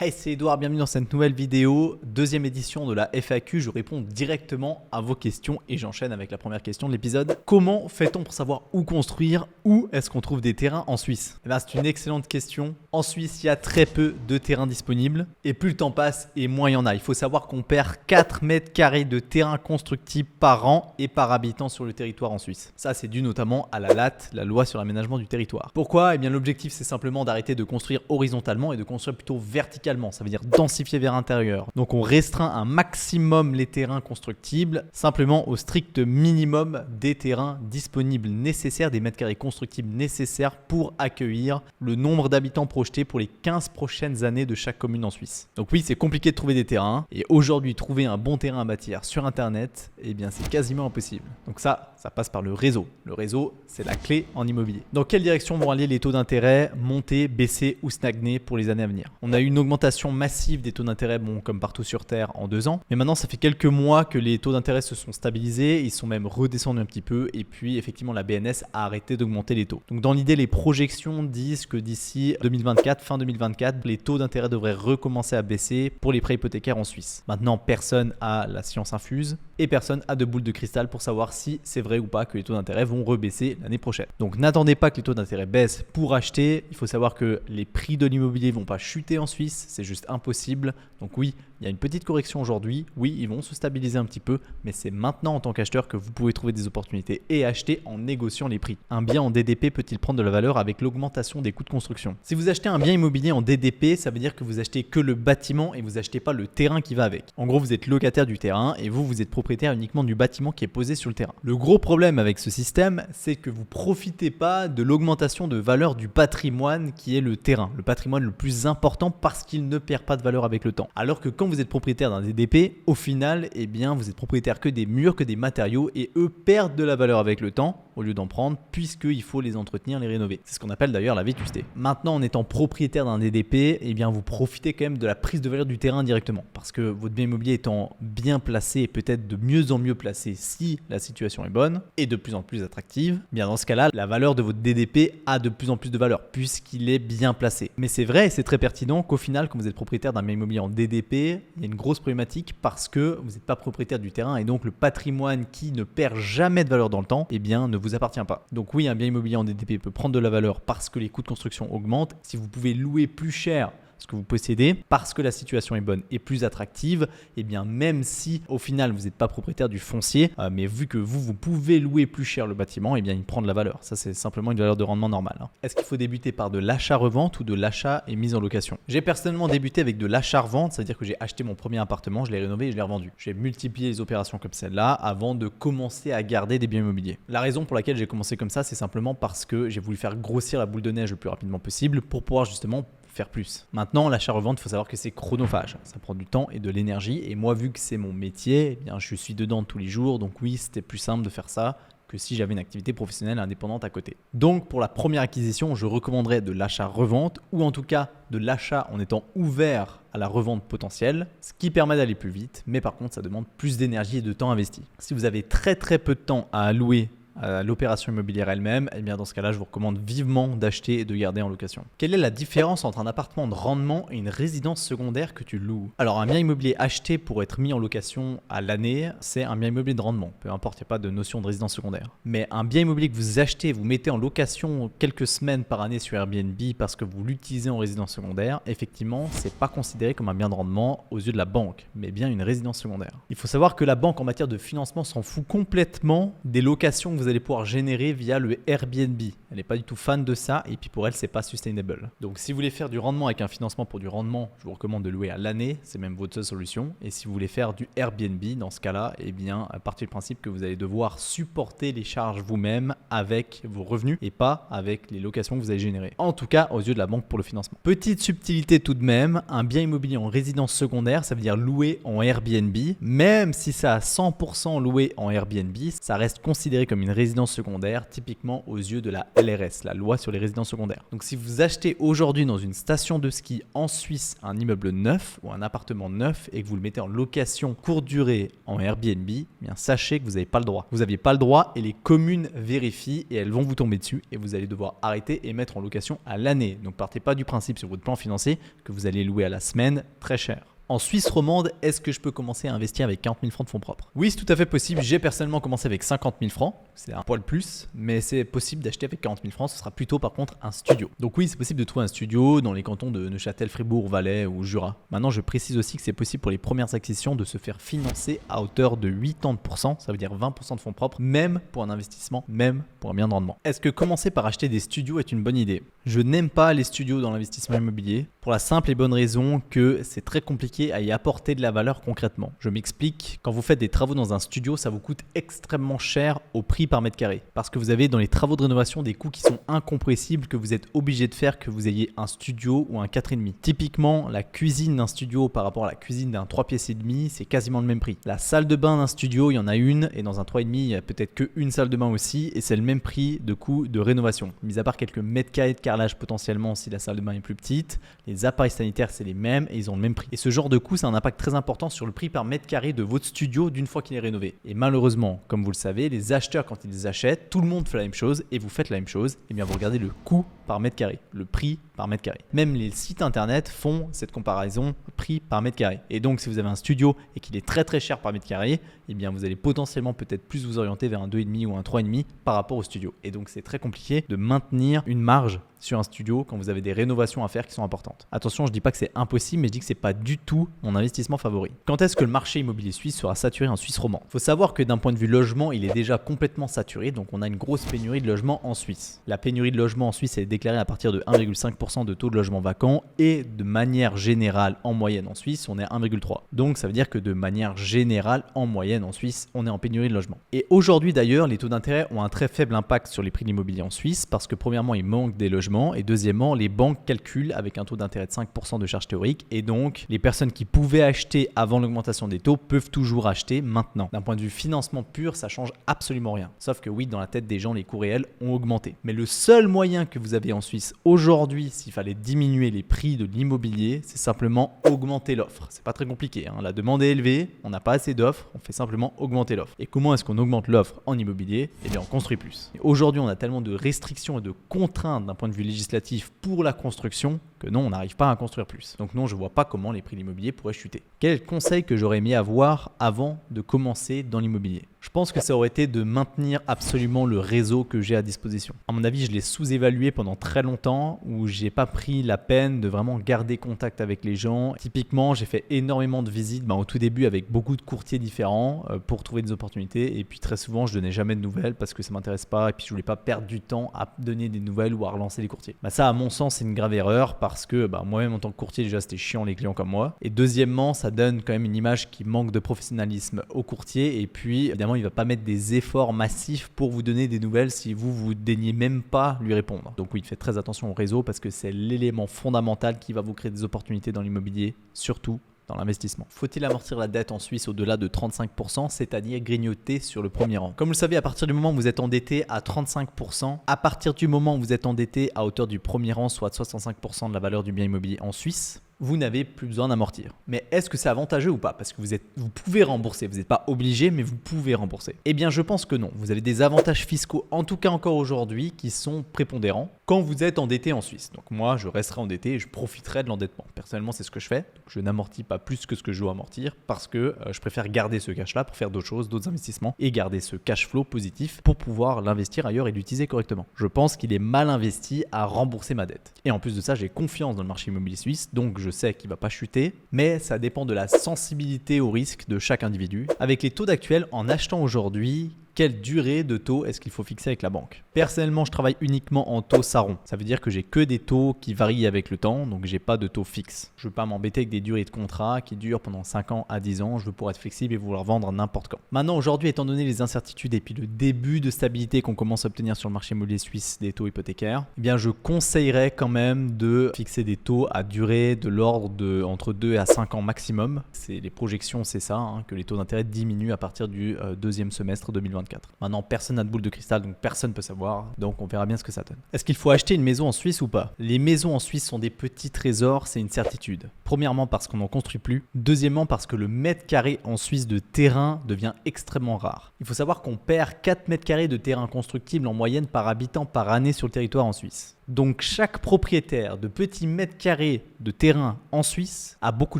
Hey, c'est Edouard, bienvenue dans cette nouvelle vidéo, deuxième édition de la FAQ. Je réponds directement à vos questions et j'enchaîne avec la première question de l'épisode. Comment fait-on pour savoir où construire? Où est-ce qu'on trouve des terrains en Suisse? C'est une excellente question. En Suisse, il y a très peu de terrains disponibles et plus le temps passe et moins il y en a. Il faut savoir qu'on perd 4 mètres carrés de terrain constructible par an et par habitant sur le territoire en Suisse. Ça, c'est dû notamment à la LAT, la loi sur l'aménagement du territoire. Pourquoi? Eh bien, l'objectif, c'est simplement d'arrêter de construire horizontalement et de construire plutôt verticalement. Ça veut dire densifier vers l'intérieur. Donc on restreint un maximum les terrains constructibles, simplement au strict minimum des terrains disponibles nécessaires, des mètres carrés constructibles nécessaires pour accueillir le nombre d'habitants projetés pour les 15 prochaines années de chaque commune en Suisse. Donc oui, c'est compliqué de trouver des terrains et aujourd'hui trouver un bon terrain à bâtir sur internet, eh bien c'est quasiment impossible. Donc ça passe par le réseau. Le réseau, c'est la clé en immobilier. Dans quelle direction vont aller les taux d'intérêt, monter, baisser ou stagner pour les années à venir? On a eu une augmentation massive des taux d'intérêt, comme partout sur Terre, en 2 ans. Mais maintenant, ça fait quelques mois que les taux d'intérêt se sont stabilisés. Ils sont même redescendus un petit peu. Et puis, effectivement, la BNS a arrêté d'augmenter les taux. Donc, dans l'idée, les projections disent que d'ici 2024, fin 2024, les taux d'intérêt devraient recommencer à baisser pour les prêts hypothécaires en Suisse. Maintenant, personne n'a la science infuse et personne n'a de boule de cristal pour savoir si c'est vrai ou pas que les taux d'intérêt vont rebaisser l'année prochaine. Donc, n'attendez pas que les taux d'intérêt baissent pour acheter. Il faut savoir que les prix de l'immobilier ne vont pas chuter en Suisse. C'est juste impossible. Donc oui, il y a une petite correction aujourd'hui. Oui, ils vont se stabiliser un petit peu, mais c'est maintenant en tant qu'acheteur que vous pouvez trouver des opportunités et acheter en négociant les prix. Un bien en DDP peut-il prendre de la valeur avec l'augmentation des coûts de construction? Si vous achetez un bien immobilier en DDP, ça veut dire que vous achetez que le bâtiment et vous achetez pas le terrain qui va avec. En gros, vous êtes locataire du terrain et vous êtes propriétaire uniquement du bâtiment qui est posé sur le terrain. Le gros problème avec ce système, c'est que vous profitez pas de l'augmentation de valeur du patrimoine qui est le terrain, le patrimoine le plus important parce qu'il ne perd pas de valeur avec le temps. Alors que quand vous êtes propriétaire d'un DDP, au final, eh bien, vous êtes propriétaire que des murs, que des matériaux et eux perdent de la valeur avec le temps au lieu d'en prendre puisqu'il faut les entretenir, les rénover. C'est ce qu'on appelle d'ailleurs la vétusté. Maintenant, en étant propriétaire d'un DDP, eh bien, vous profitez quand même de la prise de valeur du terrain directement parce que votre bien immobilier étant bien placé et peut-être de mieux en mieux placé si la situation est bonne et de plus en plus attractive, eh bien dans ce cas-là, la valeur de votre DDP a de plus en plus de valeur puisqu'il est bien placé. Mais c'est vrai et c'est très pertinent qu'au final, quand vous êtes propriétaire d'un bien immobilier en DDP, il y a une grosse problématique parce que vous n'êtes pas propriétaire du terrain et donc le patrimoine qui ne perd jamais de valeur dans le temps, eh bien ne vous appartient pas. Donc oui, un bien immobilier en DDP peut prendre de la valeur parce que les coûts de construction augmentent. Si vous pouvez louer plus cher ce que vous possédez parce que la situation est bonne et plus attractive, et bien même si au final vous n'êtes pas propriétaire du foncier, mais vu que vous pouvez louer plus cher le bâtiment, et bien il prend de la valeur. Ça c'est simplement une valeur de rendement normale. Est-ce qu'il faut débuter par de l'achat-revente ou de l'achat et mise en location? J'ai personnellement débuté avec de l'achat-revente, c'est-à-dire que j'ai acheté mon premier appartement, je l'ai rénové et je l'ai revendu. J'ai multiplié les opérations comme celle-là avant de commencer à garder des biens immobiliers. La raison pour laquelle j'ai commencé comme ça, c'est simplement parce que j'ai voulu faire grossir la boule de neige le plus rapidement possible pour pouvoir justement faire plus. Maintenant, l'achat-revente, il faut savoir que c'est chronophage. Ça prend du temps et de l'énergie. Et moi, vu que c'est mon métier, eh bien, je suis dedans tous les jours. Donc oui, c'était plus simple de faire ça que si j'avais une activité professionnelle indépendante à côté. Donc pour la première acquisition, je recommanderais de l'achat-revente ou en tout cas de l'achat en étant ouvert à la revente potentielle, ce qui permet d'aller plus vite. Mais par contre, ça demande plus d'énergie et de temps investi. Si vous avez très peu de temps à allouer à l'opération immobilière elle-même, eh bien dans ce cas-là, je vous recommande vivement d'acheter et de garder en location. Quelle est la différence entre un appartement de rendement et une résidence secondaire que tu loues? Alors un bien immobilier acheté pour être mis en location à l'année, c'est un bien immobilier de rendement. Peu importe, il n'y a pas de notion de résidence secondaire. Mais un bien immobilier que vous achetez, vous mettez en location quelques semaines par année sur Airbnb parce que vous l'utilisez en résidence secondaire, effectivement, c'est pas considéré comme un bien de rendement aux yeux de la banque, mais bien une résidence secondaire. Il faut savoir que la banque en matière de financement s'en fout complètement des locations que vous allez pouvoir générer via le Airbnb. Elle n'est pas du tout fan de ça et puis pour elle, c'est pas sustainable. Donc si vous voulez faire du rendement avec un financement pour du rendement, je vous recommande de louer à l'année, c'est même votre seule solution. Et si vous voulez faire du Airbnb, dans ce cas-là, eh bien, à partir du principe que vous allez devoir supporter les charges vous-même avec vos revenus et pas avec les locations que vous allez générer. En tout cas, aux yeux de la banque pour le financement. Petite subtilité tout de même, un bien immobilier en résidence secondaire, ça veut dire louer en Airbnb. Même si ça a 100% loué en Airbnb, ça reste considéré comme une résidence secondaire, typiquement aux yeux de la LRS, la loi sur les résidences secondaires. Donc si vous achetez aujourd'hui dans une station de ski en Suisse un immeuble neuf ou un appartement neuf et que vous le mettez en location courte durée en Airbnb, eh bien sachez que vous n'avez pas le droit. Vous n'aviez pas le droit et les communes vérifient et elles vont vous tomber dessus et vous allez devoir arrêter et mettre en location à l'année. Donc partez pas du principe sur votre plan financier que vous allez louer à la semaine très cher. En Suisse romande, est-ce que je peux commencer à investir avec 40 000 francs de fonds propres? Oui, c'est tout à fait possible. J'ai personnellement commencé avec 50 000 francs. C'est un poil plus, mais c'est possible d'acheter avec 40 000 francs. Ce sera plutôt par contre un studio. Donc oui, c'est possible de trouver un studio dans les cantons de Neuchâtel, Fribourg, Valais ou Jura. Maintenant, je précise aussi que c'est possible pour les premières acquisitions de se faire financer à hauteur de 80%. Ça veut dire 20% de fonds propres, même pour un investissement, même pour un bien de rendement. Est-ce que commencer par acheter des studios est une bonne idée? Je n'aime pas les studios dans l'investissement immobilier pour la simple et bonne raison que c'est très compliqué à y apporter de la valeur concrètement. Je m'explique, quand vous faites des travaux dans un studio, ça vous coûte extrêmement cher au prix par mètre carré. Parce que vous avez dans les travaux de rénovation des coûts qui sont incompressibles que vous êtes obligé de faire que vous ayez un studio ou un 4,5. Typiquement, la cuisine d'un studio par rapport à la cuisine d'un 3 pièces et demi, c'est quasiment le même prix. La salle de bain d'un studio, il y en a une et dans un 3,5, il y a peut-être qu'une salle de bain aussi et c'est le même prix de coût de rénovation. Mis à part quelques mètres carrés de carrelage potentiellement si la salle de bain est plus petite, les appareils sanitaires c'est les mêmes et ils ont le même prix. Et ce genre de coût, ça a un impact très important sur le prix par mètre carré de votre studio d'une fois qu'il est rénové. Et malheureusement, comme vous le savez, les acheteurs quand ils achètent, tout le monde fait la même chose et vous faites la même chose, et bien vous regardez le coût par mètre carré, le prix par mètre carré. Même les sites internet font cette comparaison prix par mètre carré. Et donc si vous avez un studio et qu'il est très très cher par mètre carré, et bien vous allez potentiellement peut-être plus vous orienter vers un 2,5 ou un 3,5 par rapport au studio. Et donc c'est très compliqué de maintenir une marge sur un studio quand vous avez des rénovations à faire qui sont importantes. Attention, je dis pas que c'est impossible, mais je dis que c'est pas du tout mon investissement favori. Quand est-ce que le marché immobilier suisse sera saturé en Suisse romande? Il faut savoir que d'un point de vue logement, il est déjà complètement saturé, donc on a une grosse pénurie de logements en Suisse. La pénurie de logements en Suisse est déclarée à partir de 1,5% de taux de logement vacant et de manière générale en moyenne en Suisse, on est à 1,3. Donc ça veut dire que de manière générale en moyenne en Suisse, on est en pénurie de logements. Et aujourd'hui d'ailleurs, les taux d'intérêt ont un très faible impact sur les prix de l'immobilier en Suisse parce que premièrement, il manque des logements et deuxièmement, les banques calculent avec un taux d'intérêt de 5% de charge théorique et donc les personnes qui pouvaient acheter avant l'augmentation des taux peuvent toujours acheter maintenant. D'un point de vue financement pur, ça change absolument rien. Sauf que oui, dans la tête des gens, les coûts réels ont augmenté. Mais le seul moyen que vous avez en Suisse aujourd'hui, s'il fallait diminuer les prix de l'immobilier, c'est simplement augmenter l'offre. C'est pas très compliqué, hein. La demande est élevée, on n'a pas assez d'offres, on fait simplement augmenter l'offre. Et comment est-ce qu'on augmente l'offre en immobilier? Eh bien, on construit plus. Et aujourd'hui, on a tellement de restrictions et de contraintes d'un point de vue législatif pour la construction que non, on n'arrive pas à construire plus. Donc non, je vois pas comment les prix de l'immobilier pourraient chuter. Quel est le conseil que j'aurais aimé avoir avant de commencer dans l'immobilier? Je pense que ça aurait été de maintenir absolument le réseau que j'ai à disposition. À mon avis, je l'ai sous-évalué pendant très longtemps où j'ai pas pris la peine de vraiment garder contact avec les gens. Typiquement, j'ai fait énormément de visites au tout début avec beaucoup de courtiers différents pour trouver des opportunités et puis très souvent, je donnais jamais de nouvelles parce que ça m'intéresse pas et puis je voulais pas perdre du temps à donner des nouvelles ou à relancer les courtiers. Ça, à mon sens, c'est une grave erreur parce que moi-même en tant que courtier, déjà c'était chiant les clients comme moi. Et deuxièmement, ça donne quand même une image qui manque de professionnalisme au courtier. Et puis évidemment, il ne va pas mettre des efforts massifs pour vous donner des nouvelles si vous daignez même pas lui répondre. Donc oui, faites très attention au réseau parce que c'est l'élément fondamental qui va vous créer des opportunités dans l'immobilier, surtout dans l'investissement. Faut-il amortir la dette en Suisse au-delà de 35%, c'est-à-dire grignoter sur le premier rang? Comme vous le savez, à partir du moment où vous êtes endetté à 35%, à partir du moment où vous êtes endetté à hauteur du premier rang, soit 65% de la valeur du bien immobilier en Suisse, vous n'avez plus besoin d'amortir. Mais est-ce que c'est avantageux ou pas? Parce que vous pouvez rembourser, vous n'êtes pas obligé, mais vous pouvez rembourser. Eh bien, je pense que non. Vous avez des avantages fiscaux, en tout cas encore aujourd'hui, qui sont prépondérants quand vous êtes endetté en Suisse. Donc moi, je resterai endetté et je profiterai de l'endettement. Personnellement, c'est ce que je fais. Donc, je n'amortis pas plus que ce que je dois amortir parce que je préfère garder ce cash-là pour faire d'autres choses, d'autres investissements et garder ce cash flow positif pour pouvoir l'investir ailleurs et l'utiliser correctement. Je pense qu'il est mal investi à rembourser ma dette. Et en plus de ça, j'ai confiance dans le marché immobilier suisse, donc je sais qu'il ne va pas chuter, mais ça dépend de la sensibilité au risque de chaque individu. Avec les taux d'actuels, en achetant aujourd'hui, quelle durée de taux est-ce qu'il faut fixer avec la banque? Personnellement, je travaille uniquement en taux Saron. Ça veut dire que j'ai que des taux qui varient avec le temps, donc j'ai pas de taux fixe. Je veux pas m'embêter avec des durées de contrat qui durent pendant 5 ans à 10 ans. Je veux pouvoir être flexible et vouloir vendre n'importe quand. Maintenant, aujourd'hui, étant donné les incertitudes et puis le début de stabilité qu'on commence à obtenir sur le marché immobilier suisse des taux hypothécaires, eh bien, je conseillerais quand même de fixer des taux à durée de l'ordre de entre 2 à 5 ans maximum. Les projections, c'est ça, que les taux d'intérêt diminuent à partir du deuxième semestre 2024. 2024. Maintenant, personne n'a de boule de cristal, donc personne ne peut savoir. Donc on verra bien ce que ça donne. Est-ce qu'il faut acheter une maison en Suisse ou pas? Les maisons en Suisse sont des petits trésors, c'est une certitude. Premièrement parce qu'on n'en construit plus. Deuxièmement parce que le mètre carré en Suisse de terrain devient extrêmement rare. Il faut savoir qu'on perd 4 mètres carrés de terrain constructible en moyenne par habitant par année sur le territoire en Suisse. Donc chaque propriétaire de petits mètres carrés de terrain en Suisse a beaucoup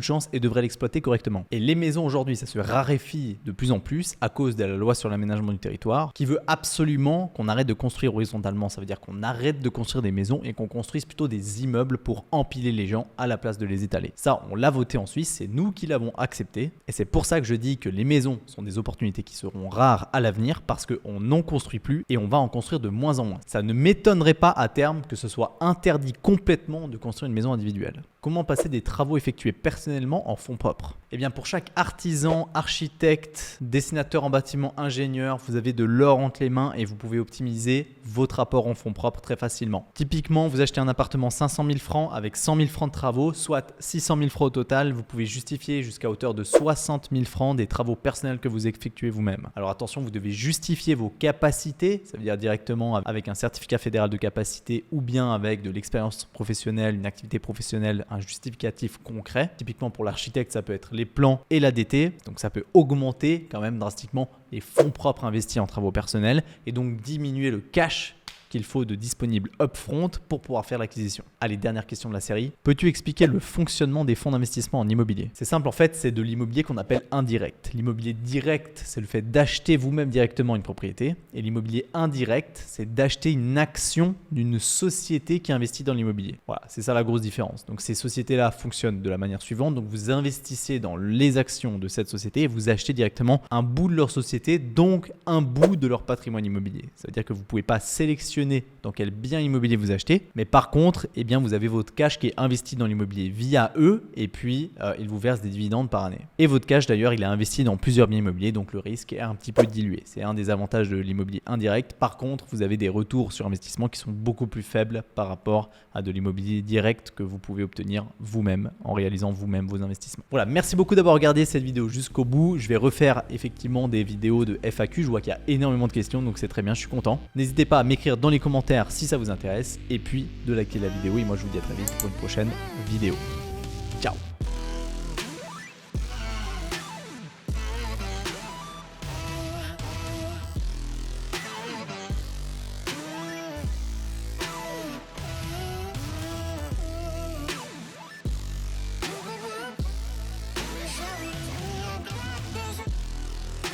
de chance et devrait l'exploiter correctement. Et les maisons aujourd'hui, ça se raréfie de plus en plus à cause de la loi sur l'aménagement du territoire qui veut absolument qu'on arrête de construire horizontalement. Ça veut dire qu'on arrête de construire des maisons et qu'on construise plutôt des immeubles pour empiler les gens à la place de les étaler. Ça, on l'a voté en Suisse, c'est nous qui l'avons accepté. Et c'est pour ça que je dis que les maisons sont des opportunités qui seront rares à l'avenir parce qu'on n'en construit plus et on va en construire de moins en moins. Ça ne m'étonnerait pas à terme que ce soit interdit complètement de construire une maison individuelle. Comment passer des travaux effectués personnellement en fonds propres? Eh bien pour chaque artisan, architecte, dessinateur en bâtiment, ingénieur, vous avez de l'or entre les mains et vous pouvez optimiser votre rapport en fonds propres très facilement. Typiquement, vous achetez un appartement 500 000 francs avec 100 000 francs de travaux, soit 600 000 francs au total, vous pouvez justifier jusqu'à hauteur de 60 000 francs des travaux personnels que vous effectuez vous-même. Alors attention, vous devez justifier vos capacités, ça veut dire directement avec un certificat fédéral de capacité ou bien avec de l'expérience professionnelle, une activité professionnelle, un justificatif concret. Typiquement pour l'architecte, ça peut être les plans et l'ADT, donc ça peut augmenter quand même drastiquement les fonds propres investis en travaux personnels et donc diminuer le cash qu'il faut de disponible upfront pour pouvoir faire l'acquisition. Allez, dernière question de la série. Peux-tu expliquer le fonctionnement des fonds d'investissement en immobilier? C'est simple en fait, c'est de l'immobilier qu'on appelle indirect. L'immobilier direct, c'est le fait d'acheter vous-même directement une propriété. Et l'immobilier indirect, c'est d'acheter une action d'une société qui investit dans l'immobilier. Voilà, c'est ça la grosse différence. Donc ces sociétés-là fonctionnent de la manière suivante. Donc vous investissez dans les actions de cette société et vous achetez directement un bout de leur société, donc un bout de leur patrimoine immobilier. Ça veut dire que vous ne pouvez pas sélectionner dans quel bien immobilier vous achetez, mais par contre, eh bien, vous avez votre cash qui est investi dans l'immobilier via eux et puis ils vous versent des dividendes par année. Et votre cash d'ailleurs, il est investi dans plusieurs biens immobiliers, donc le risque est un petit peu dilué. C'est un des avantages de l'immobilier indirect. Par contre, vous avez des retours sur investissement qui sont beaucoup plus faibles par rapport à de l'immobilier direct que vous pouvez obtenir vous-même en réalisant vous-même vos investissements. Voilà, merci beaucoup d'avoir regardé cette vidéo jusqu'au bout. Je vais refaire effectivement des vidéos de FAQ. Je vois qu'il y a énormément de questions, donc c'est très bien, je suis content. N'hésitez pas à m'écrire dans les commentaires si ça vous intéresse et puis de liker la vidéo et moi je vous dis à très vite pour une prochaine vidéo. Ciao.